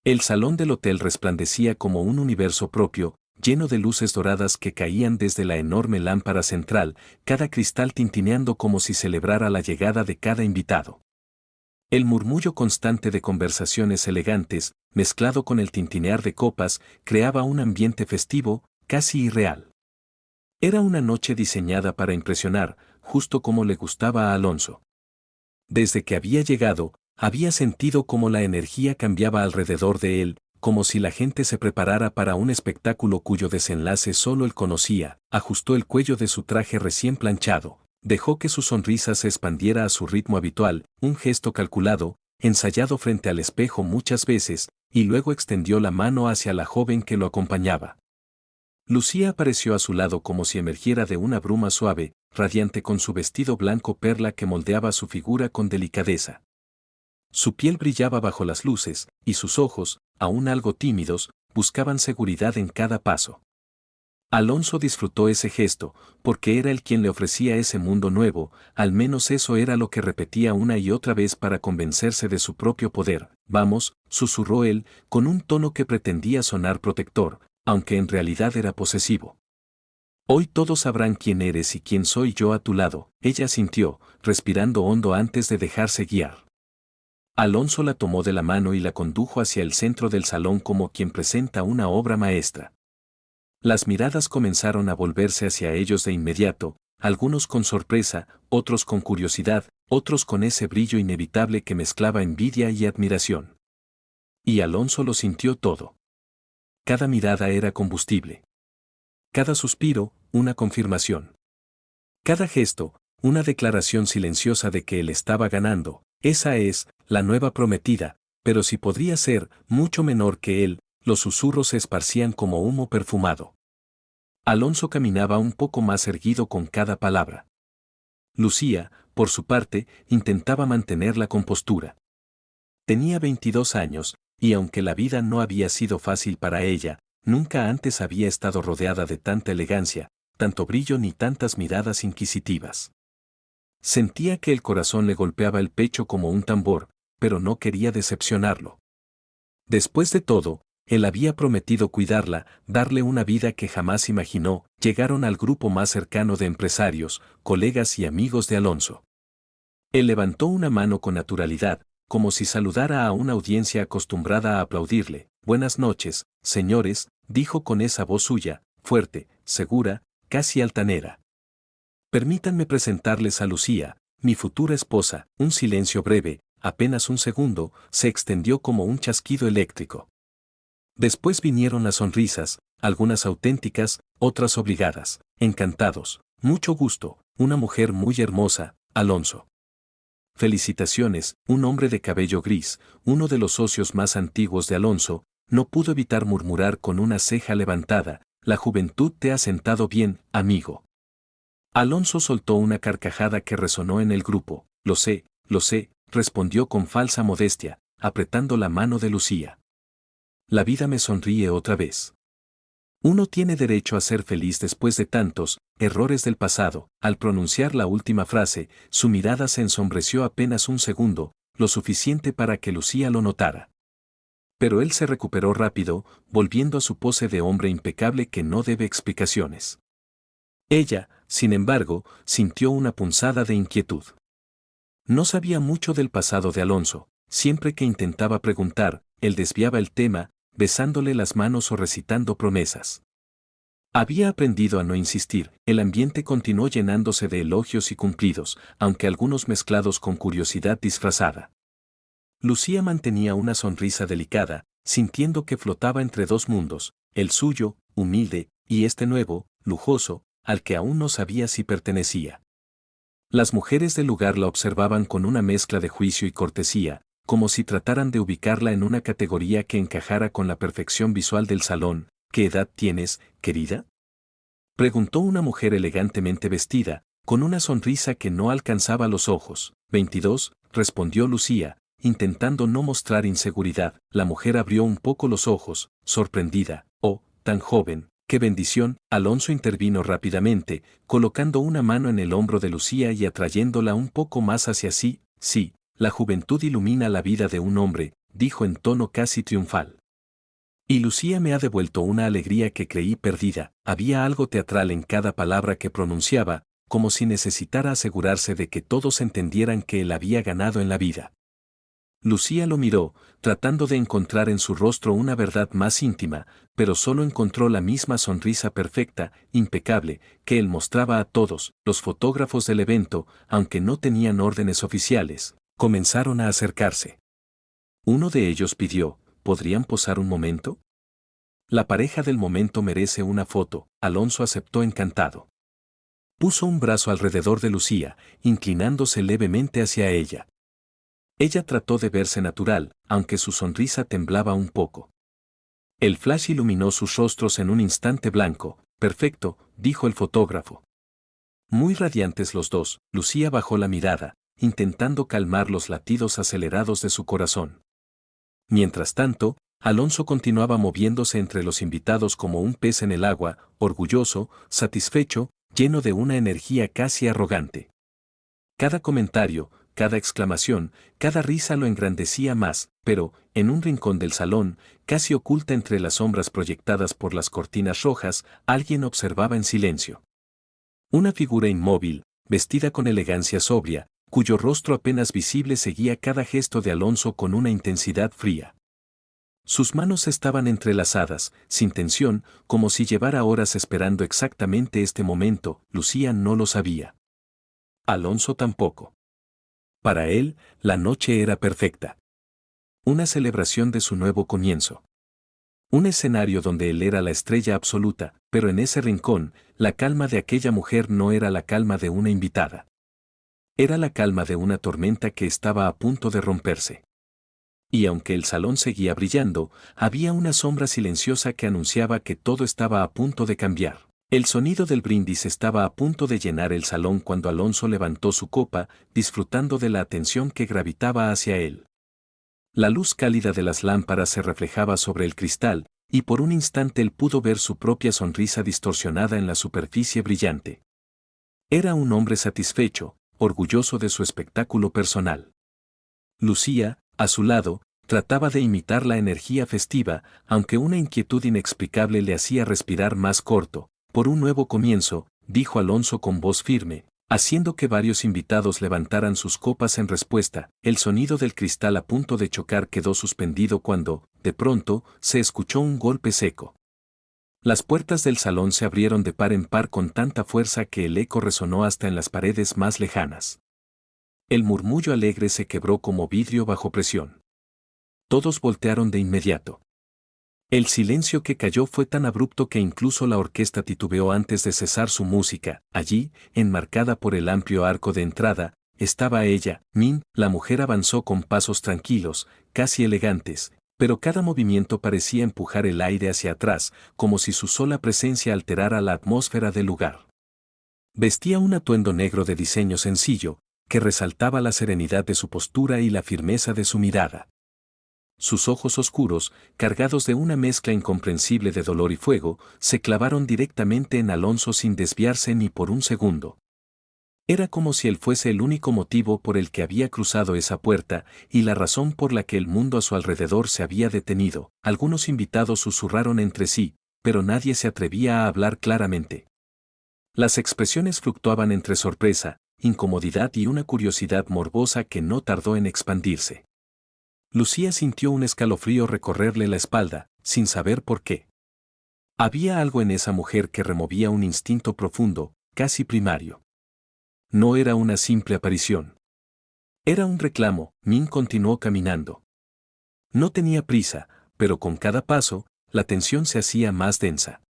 El salón del hotel resplandecía como un universo propio, lleno de luces doradas que caían desde la enorme lámpara central, cada cristal tintineando como si celebrara la llegada de cada invitado. El murmullo constante de conversaciones elegantes, mezclado con el tintinear de copas, creaba un ambiente festivo, casi irreal. Era una noche diseñada para impresionar, justo como le gustaba a Alonso. Desde que había llegado, había sentido cómo la energía cambiaba alrededor de él, como si la gente se preparara para un espectáculo cuyo desenlace solo él conocía. Ajustó el cuello de su traje recién planchado, dejó que su sonrisa se expandiera a su ritmo habitual, un gesto calculado, ensayado frente al espejo muchas veces, y luego extendió la mano hacia la joven que lo acompañaba. Lucía apareció a su lado como si emergiera de una bruma suave, radiante con su vestido blanco perla que moldeaba su figura con delicadeza. Su piel brillaba bajo las luces, y sus ojos, aún algo tímidos, buscaban seguridad en cada paso. Alonso disfrutó ese gesto, porque era él quien le ofrecía ese mundo nuevo, al menos eso era lo que repetía una y otra vez para convencerse de su propio poder. Vamos, susurró él, con un tono que pretendía sonar protector, aunque en realidad era posesivo. Hoy todos sabrán quién eres y quién soy yo a tu lado, ella sintió, respirando hondo antes de dejarse guiar. Alonso la tomó de la mano y la condujo hacia el centro del salón como quien presenta una obra maestra. Las miradas comenzaron a volverse hacia ellos de inmediato, algunos con sorpresa, otros con curiosidad, otros con ese brillo inevitable que mezclaba envidia y admiración. Y Alonso lo sintió todo. Cada mirada era combustible. Cada suspiro, una confirmación. Cada gesto, una declaración silenciosa de que él estaba ganando. Esa es, la nueva prometida, pero si podría ser, mucho menor que él, los susurros se esparcían como humo perfumado. Alonso caminaba un poco más erguido con cada palabra. Lucía, por su parte, intentaba mantener la compostura. Tenía 22 años, y aunque la vida no había sido fácil para ella, nunca antes había estado rodeada de tanta elegancia, tanto brillo ni tantas miradas inquisitivas. Sentía que el corazón le golpeaba el pecho como un tambor, pero no quería decepcionarlo. Después de todo, él había prometido cuidarla, darle una vida que jamás imaginó. Llegaron al grupo más cercano de empresarios, colegas y amigos de Alonso. Él levantó una mano con naturalidad, como si saludara a una audiencia acostumbrada a aplaudirle. Buenas noches, señores, dijo con esa voz suya, fuerte, segura, casi altanera. Permítanme presentarles a Lucía, mi futura esposa. Un silencio breve, apenas un segundo, se extendió como un chasquido eléctrico. Después vinieron las sonrisas, algunas auténticas, otras obligadas. Encantados. Mucho gusto, una mujer muy hermosa, Alonso. Felicitaciones, un hombre de cabello gris, uno de los socios más antiguos de Alonso, no pudo evitar murmurar con una ceja levantada, la juventud te ha sentado bien, amigo. Alonso soltó una carcajada que resonó en el grupo. Lo sé, respondió con falsa modestia, apretando la mano de Lucía. La vida me sonríe otra vez. Uno tiene derecho a ser feliz después de tantos errores del pasado. Al pronunciar la última frase, su mirada se ensombreció apenas un segundo, lo suficiente para que Lucía lo notara. Pero él se recuperó rápido, volviendo a su pose de hombre impecable que no debe explicaciones. Ella, sin embargo, sintió una punzada de inquietud. No sabía mucho del pasado de Alonso. Siempre que intentaba preguntar, él desviaba el tema, besándole las manos o recitando promesas. Había aprendido a no insistir. El ambiente continuó llenándose de elogios y cumplidos, aunque algunos mezclados con curiosidad disfrazada. Lucía mantenía una sonrisa delicada, sintiendo que flotaba entre dos mundos, el suyo, humilde, y este nuevo, lujoso, al que aún no sabía si pertenecía. Las mujeres del lugar la observaban con una mezcla de juicio y cortesía, como si trataran de ubicarla en una categoría que encajara con la perfección visual del salón. ¿Qué edad tienes, querida?, preguntó una mujer elegantemente vestida, con una sonrisa que no alcanzaba los ojos. 22, respondió Lucía, intentando no mostrar inseguridad. La mujer abrió un poco los ojos, sorprendida. Oh, tan joven, qué bendición. Alonso intervino rápidamente, colocando una mano en el hombro de Lucía y atrayéndola un poco más hacia sí. Sí, la juventud ilumina la vida de un hombre, dijo en tono casi triunfal. Y Lucía me ha devuelto una alegría que creí perdida. Había algo teatral en cada palabra que pronunciaba, como si necesitara asegurarse de que todos entendieran que él había ganado en la vida. Lucía lo miró, tratando de encontrar en su rostro una verdad más íntima, pero solo encontró la misma sonrisa perfecta, impecable, que él mostraba a todos. Los fotógrafos del evento, aunque no tenían órdenes oficiales, comenzaron a acercarse. Uno de ellos pidió, ¿podrían posar un momento? La pareja del momento merece una foto. Alonso aceptó encantado. Puso un brazo alrededor de Lucía, inclinándose levemente hacia ella. Ella trató de verse natural, aunque su sonrisa temblaba un poco. El flash iluminó sus rostros en un instante blanco. Perfecto, dijo el fotógrafo. Muy radiantes los dos, Lucía bajó la mirada, intentando calmar los latidos acelerados de su corazón. Mientras tanto, Alonso continuaba moviéndose entre los invitados como un pez en el agua, orgulloso, satisfecho, lleno de una energía casi arrogante. Cada comentario, cada exclamación, cada risa lo engrandecía más, pero, en un rincón del salón, casi oculta entre las sombras proyectadas por las cortinas rojas, alguien observaba en silencio. Una figura inmóvil, vestida con elegancia sobria, cuyo rostro apenas visible seguía cada gesto de Alonso con una intensidad fría. Sus manos estaban entrelazadas, sin tensión, como si llevara horas esperando exactamente este momento. Lucía no lo sabía. Alonso tampoco. Para él, la noche era perfecta. Una celebración de su nuevo comienzo. Un escenario donde él era la estrella absoluta, pero en ese rincón, la calma de aquella mujer no era la calma de una invitada. Era la calma de una tormenta que estaba a punto de romperse. Y aunque el salón seguía brillando, había una sombra silenciosa que anunciaba que todo estaba a punto de cambiar. El sonido del brindis estaba a punto de llenar el salón cuando Alonso levantó su copa, disfrutando de la atención que gravitaba hacia él. La luz cálida de las lámparas se reflejaba sobre el cristal, y por un instante él pudo ver su propia sonrisa distorsionada en la superficie brillante. Era un hombre satisfecho, orgulloso de su espectáculo personal. Lucía, a su lado, trataba de imitar la energía festiva, aunque una inquietud inexplicable le hacía respirar más corto. Por un nuevo comienzo, dijo Alonso con voz firme, haciendo que varios invitados levantaran sus copas en respuesta. El sonido del cristal a punto de chocar quedó suspendido cuando, de pronto, se escuchó un golpe seco. Las puertas del salón se abrieron de par en par con tanta fuerza que el eco resonó hasta en las paredes más lejanas. El murmullo alegre se quebró como vidrio bajo presión. Todos voltearon de inmediato. El silencio que cayó fue tan abrupto que incluso la orquesta titubeó antes de cesar su música. Allí, enmarcada por el amplio arco de entrada, estaba ella, Min. La mujer avanzó con pasos tranquilos, casi elegantes, pero cada movimiento parecía empujar el aire hacia atrás, como si su sola presencia alterara la atmósfera del lugar. Vestía un atuendo negro de diseño sencillo, que resaltaba la serenidad de su postura y la firmeza de su mirada. Sus ojos oscuros, cargados de una mezcla incomprensible de dolor y fuego, se clavaron directamente en Alonso sin desviarse ni por un segundo. Era como si él fuese el único motivo por el que había cruzado esa puerta y la razón por la que el mundo a su alrededor se había detenido. Algunos invitados susurraron entre sí, pero nadie se atrevía a hablar claramente. Las expresiones fluctuaban entre sorpresa, incomodidad y una curiosidad morbosa que no tardó en expandirse. Lucía sintió un escalofrío recorrerle la espalda, sin saber por qué. Había algo en esa mujer que removía un instinto profundo, casi primario. No era una simple aparición. Era un reclamo. Min continuó caminando. No tenía prisa, pero con cada paso, la tensión se hacía más densa.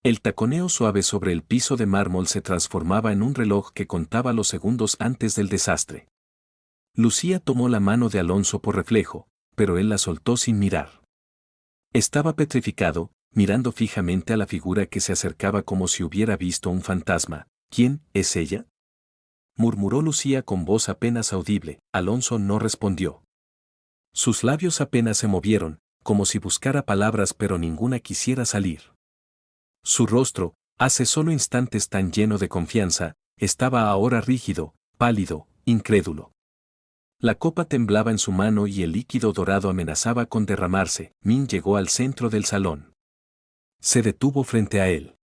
El taconeo suave sobre el piso de mármol se transformaba en un reloj que contaba los segundos antes del desastre. Lucía tomó la mano de Alonso por reflejo, pero él la soltó sin mirar. Estaba petrificado, mirando fijamente a la figura que se acercaba como si hubiera visto un fantasma. ¿Quién es ella?, murmuró Lucía con voz apenas audible. Alonso no respondió. Sus labios apenas se movieron, como si buscara palabras pero ninguna quisiera salir. Su rostro, hace solo instantes tan lleno de confianza, estaba ahora rígido, pálido, incrédulo. La copa temblaba en su mano y el líquido dorado amenazaba con derramarse. Min llegó al centro del salón. Se detuvo frente a él.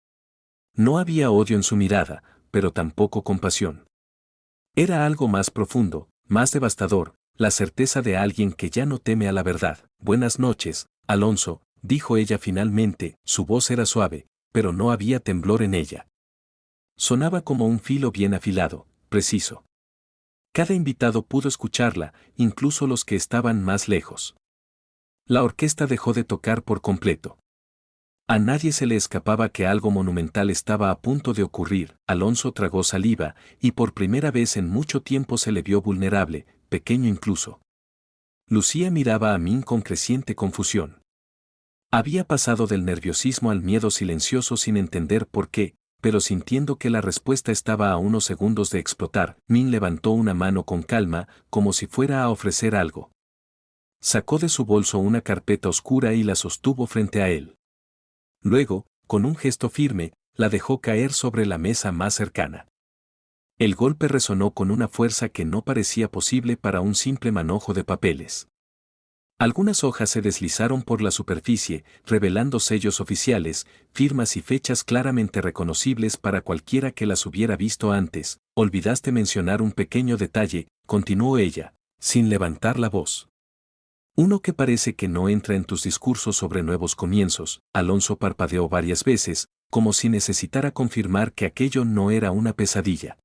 No había odio en su mirada, pero tampoco compasión. Era algo más profundo, más devastador, la certeza de alguien que ya no teme a la verdad. Buenas noches, Alonso, dijo ella finalmente, su voz era suave, pero no había temblor en ella. Sonaba como un filo bien afilado, preciso. Cada invitado pudo escucharla, incluso los que estaban más lejos. La orquesta dejó de tocar por completo. A nadie se le escapaba que algo monumental estaba a punto de ocurrir. Alonso tragó saliva, y por primera vez en mucho tiempo se le vio vulnerable, pequeño incluso. Lucía miraba a Min con creciente confusión. Había pasado del nerviosismo al miedo silencioso sin entender por qué, pero sintiendo que la respuesta estaba a unos segundos de explotar. Min levantó una mano con calma, como si fuera a ofrecer algo. Sacó de su bolso una carpeta oscura y la sostuvo frente a él. Luego, con un gesto firme, la dejó caer sobre la mesa más cercana. El golpe resonó con una fuerza que no parecía posible para un simple manojo de papeles. Algunas hojas se deslizaron por la superficie, revelando sellos oficiales, firmas y fechas claramente reconocibles para cualquiera que las hubiera visto antes. Olvidaste mencionar un pequeño detalle, continuó ella, sin levantar la voz. Uno que parece que no entra en tus discursos sobre nuevos comienzos. Alonso parpadeó varias veces, como si necesitara confirmar que aquello no era una pesadilla.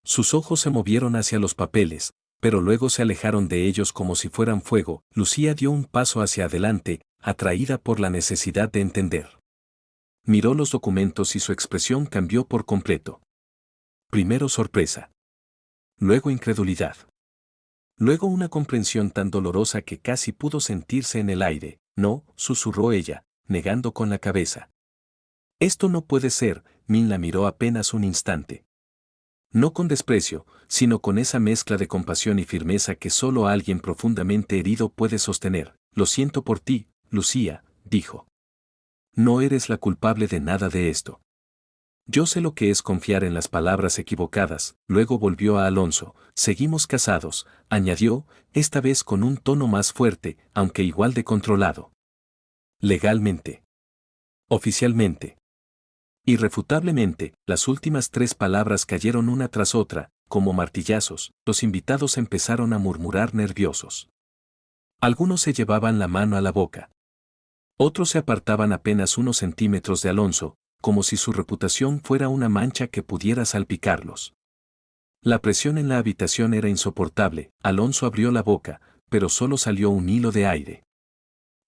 Sus ojos se movieron hacia los papeles, pero luego se alejaron de ellos como si fueran fuego. Lucía dio un paso hacia adelante, atraída por la necesidad de entender. Miró los documentos y su expresión cambió por completo. Primero sorpresa. Luego incredulidad. Luego una comprensión tan dolorosa que casi pudo sentirse en el aire. No, susurró ella, negando con la cabeza. Esto no puede ser. Min la miró apenas un instante. No con desprecio, sino con esa mezcla de compasión y firmeza que solo alguien profundamente herido puede sostener. Lo siento por ti, Lucía, dijo. No eres la culpable de nada de esto. Yo sé lo que es confiar en las palabras equivocadas. Luego volvió a Alonso. Seguimos casados, añadió, esta vez con un tono más fuerte, aunque igual de controlado. Legalmente. Oficialmente. Irrefutablemente, las últimas 3 palabras cayeron una tras otra, como martillazos. Los invitados empezaron a murmurar nerviosos. Algunos se llevaban la mano a la boca. Otros se apartaban apenas unos centímetros de Alonso, como si su reputación fuera una mancha que pudiera salpicarlos. La presión en la habitación era insoportable. Alonso abrió la boca, pero solo salió un hilo de aire.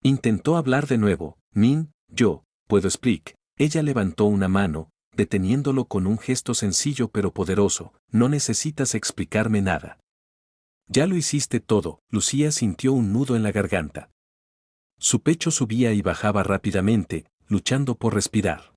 Intentó hablar de nuevo. Min, yo, puedo explicar. Ella levantó una mano, deteniéndolo con un gesto sencillo pero poderoso. No necesitas explicarme nada. Ya lo hiciste todo. Lucía sintió un nudo en la garganta. Su pecho subía y bajaba rápidamente, luchando por respirar.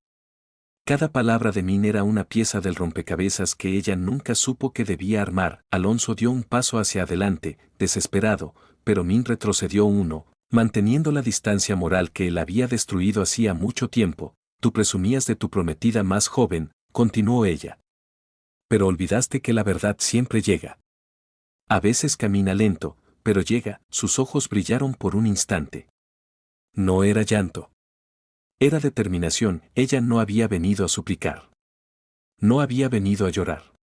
Cada palabra de Min era una pieza del rompecabezas que ella nunca supo que debía armar. Alonso dio un paso hacia adelante, desesperado, pero Min retrocedió uno, manteniendo la distancia moral que él había destruido hacía mucho tiempo. Tú presumías de tu prometida más joven, continuó ella. Pero olvidaste que la verdad siempre llega. A veces camina lento, pero llega. Sus ojos brillaron por un instante. No era llanto. Era determinación. Ella no había venido a suplicar. No había venido a llorar.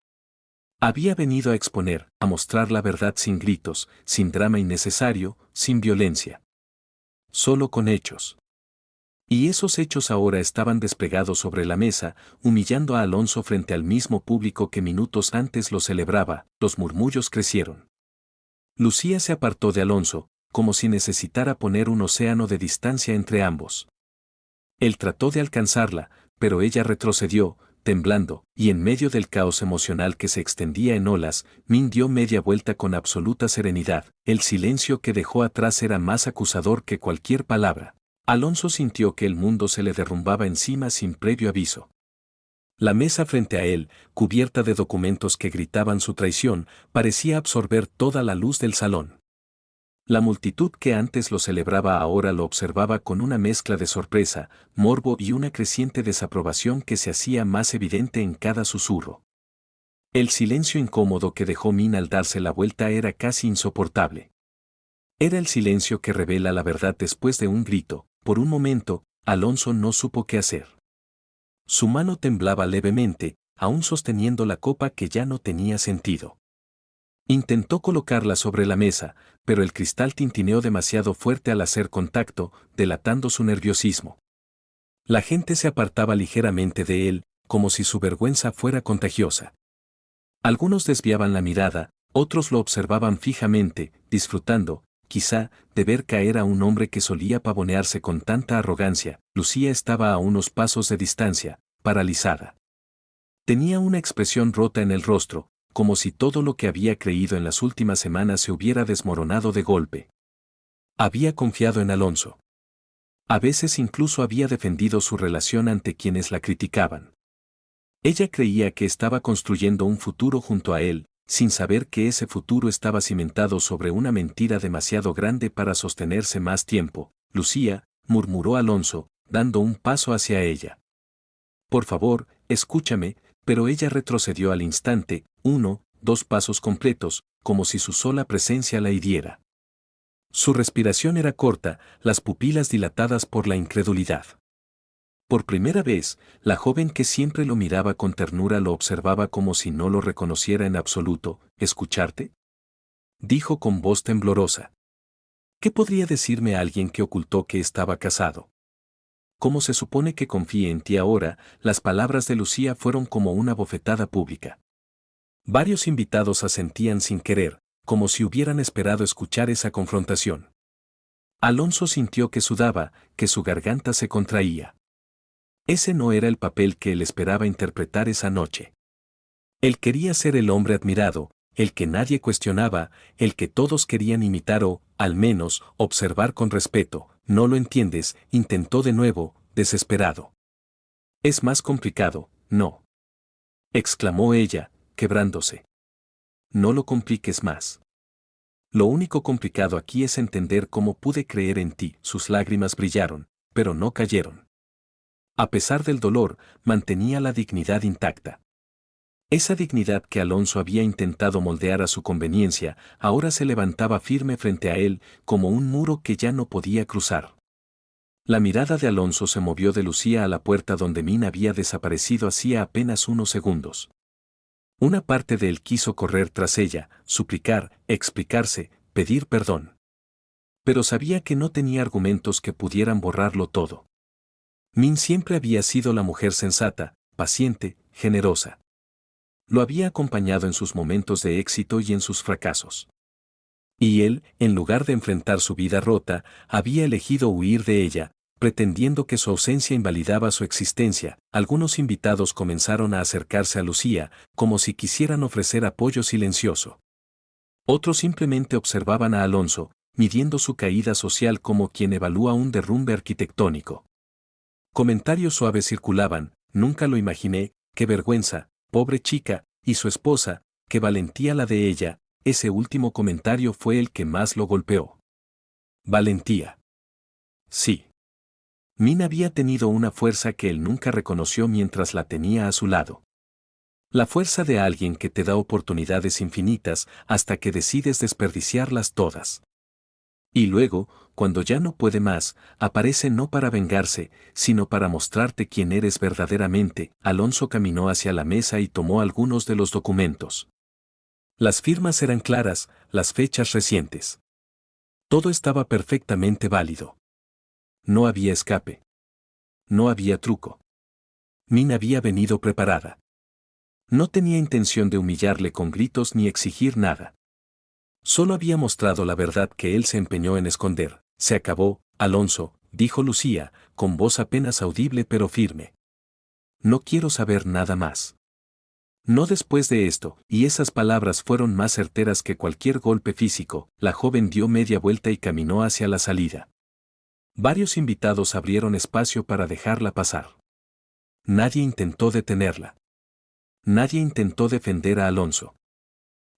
Había venido a exponer, a mostrar la verdad sin gritos, sin drama innecesario, sin violencia. Solo con hechos. Y esos hechos ahora estaban desplegados sobre la mesa, humillando a Alonso frente al mismo público que minutos antes lo celebraba. Los murmullos crecieron. Lucía se apartó de Alonso, como si necesitara poner un océano de distancia entre ambos. Él trató de alcanzarla, pero ella retrocedió, temblando, y en medio del caos emocional que se extendía en olas, Min dio media vuelta con absoluta serenidad. El silencio que dejó atrás era más acusador que cualquier palabra. Alonso sintió que el mundo se le derrumbaba encima sin previo aviso. La mesa frente a él, cubierta de documentos que gritaban su traición, parecía absorber toda la luz del salón. La multitud que antes lo celebraba ahora lo observaba con una mezcla de sorpresa, morbo y una creciente desaprobación que se hacía más evidente en cada susurro. El silencio incómodo que dejó Mina al darse la vuelta era casi insoportable. Era el silencio que revela la verdad después de un grito. Por un momento, Alonso no supo qué hacer. Su mano temblaba levemente, aún sosteniendo la copa que ya no tenía sentido. Intentó colocarla sobre la mesa, pero el cristal tintineó demasiado fuerte al hacer contacto, delatando su nerviosismo. La gente se apartaba ligeramente de él, como si su vergüenza fuera contagiosa. Algunos desviaban la mirada, otros lo observaban fijamente, disfrutando, quizá, de ver caer a un hombre que solía pavonearse con tanta arrogancia. Lucía estaba a unos pasos de distancia, paralizada. Tenía una expresión rota en el rostro, como si todo lo que había creído en las últimas semanas se hubiera desmoronado de golpe. Había confiado en Alonso. A veces incluso había defendido su relación ante quienes la criticaban. Ella creía que estaba construyendo un futuro junto a él, sin saber que ese futuro estaba cimentado sobre una mentira demasiado grande para sostenerse más tiempo. Lucía, murmuró Alonso, dando un paso hacia ella. Por favor, escúchame, pero ella retrocedió al instante, 1, 2 pasos completos, como si su sola presencia la hiriera. Su respiración era corta, las pupilas dilatadas por la incredulidad. Por primera vez, la joven que siempre lo miraba con ternura lo observaba como si no lo reconociera en absoluto. ¿Escucharte?, dijo con voz temblorosa. ¿Qué podría decirme alguien que ocultó que estaba casado? ¿Cómo se supone que confíe en ti ahora? Las palabras de Lucía fueron como una bofetada pública. Varios invitados asentían sin querer, como si hubieran esperado escuchar esa confrontación. Alonso sintió que sudaba, que su garganta se contraía. Ese no era el papel que él esperaba interpretar esa noche. Él quería ser el hombre admirado, el que nadie cuestionaba, el que todos querían imitar o, al menos, observar con respeto. ¿No lo entiendes?, intentó de nuevo, desesperado. Es más complicado, ¿no?, exclamó ella, quebrándose. No lo compliques más. Lo único complicado aquí es entender cómo pude creer en ti. Sus lágrimas brillaron, pero no cayeron. A pesar del dolor, mantenía la dignidad intacta. Esa dignidad que Alonso había intentado moldear a su conveniencia, ahora se levantaba firme frente a él, como un muro que ya no podía cruzar. La mirada de Alonso se movió de Lucía a la puerta donde Mina había desaparecido hacía apenas unos segundos. Una parte de él quiso correr tras ella, suplicar, explicarse, pedir perdón. Pero sabía que no tenía argumentos que pudieran borrarlo todo. Min siempre había sido la mujer sensata, paciente, generosa. Lo había acompañado en sus momentos de éxito y en sus fracasos. Y él, en lugar de enfrentar su vida rota, había elegido huir de ella, pretendiendo que su ausencia invalidaba su existencia. Algunos invitados comenzaron a acercarse a Lucía, como si quisieran ofrecer apoyo silencioso. Otros simplemente observaban a Alonso, midiendo su caída social como quien evalúa un derrumbe arquitectónico. Comentarios suaves circulaban: nunca lo imaginé, qué vergüenza, pobre chica, y su esposa, qué valentía la de ella. Ese último comentario fue el que más lo golpeó. Valentía. Sí. Min había tenido una fuerza que él nunca reconoció mientras la tenía a su lado. La fuerza de alguien que te da oportunidades infinitas hasta que decides desperdiciarlas todas. Y luego, cuando ya no puede más, aparece no para vengarse, sino para mostrarte quién eres verdaderamente. Alonso caminó hacia la mesa y tomó algunos de los documentos. Las firmas eran claras, las fechas recientes. Todo estaba perfectamente válido. No había escape. No había truco. Min había venido preparada. No tenía intención de humillarle con gritos ni exigir nada. Solo había mostrado la verdad que él se empeñó en esconder. Se acabó, Alonso, dijo Lucía, con voz apenas audible pero firme. No quiero saber nada más. No después de esto, y esas palabras fueron más certeras que cualquier golpe físico. La joven dio media vuelta y caminó hacia la salida. Varios invitados abrieron espacio para dejarla pasar. Nadie intentó detenerla. Nadie intentó defender a Alonso.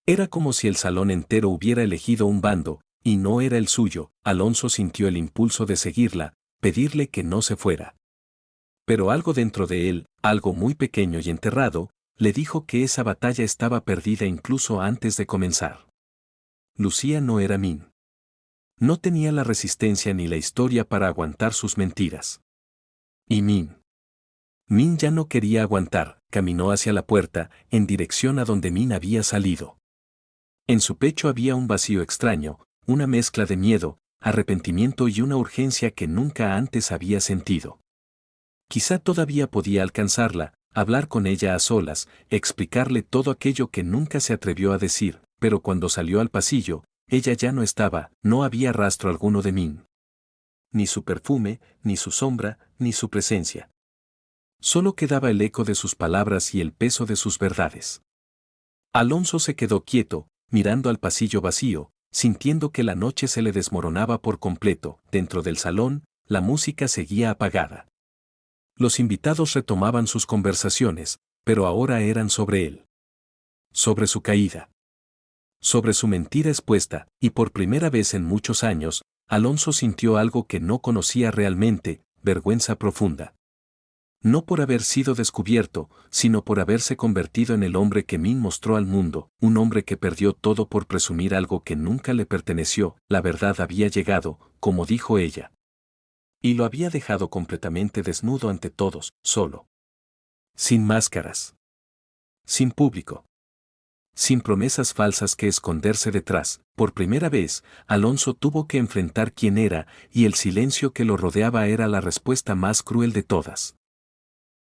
Era como si el salón entero hubiera elegido un bando, y no era el suyo. Alonso sintió el impulso de seguirla, pedirle que no se fuera. Pero algo dentro de él, algo muy pequeño y enterrado, le dijo que esa batalla estaba perdida incluso antes de comenzar. Lucía no era Min. No tenía la resistencia ni la historia para aguantar sus mentiras. Y Min ya no quería aguantar, caminó hacia la puerta, en dirección a donde Min había salido. En su pecho había un vacío extraño, una mezcla de miedo, arrepentimiento y una urgencia que nunca antes había sentido. Quizá todavía podía alcanzarla, hablar con ella a solas, explicarle todo aquello que nunca se atrevió a decir, pero cuando salió al pasillo, ella ya no estaba, no había rastro alguno de Min. Ni su perfume, ni su sombra, ni su presencia. Solo quedaba el eco de sus palabras y el peso de sus verdades. Alonso se quedó quieto, mirando al pasillo vacío, sintiendo que la noche se le desmoronaba por completo. Dentro del salón, la música seguía apagada. Los invitados retomaban sus conversaciones, pero ahora eran sobre él. Sobre su caída. Sobre su mentira expuesta, y por primera vez en muchos años, Alonso sintió algo que no conocía realmente, vergüenza profunda. No por haber sido descubierto, sino por haberse convertido en el hombre que Min mostró al mundo, un hombre que perdió todo por presumir algo que nunca le perteneció. La verdad había llegado, como dijo ella. Y lo había dejado completamente desnudo ante todos, solo. Sin máscaras. Sin público. Sin promesas falsas que esconderse detrás. Por primera vez, Alonso tuvo que enfrentar quién era, y el silencio que lo rodeaba era la respuesta más cruel de todas.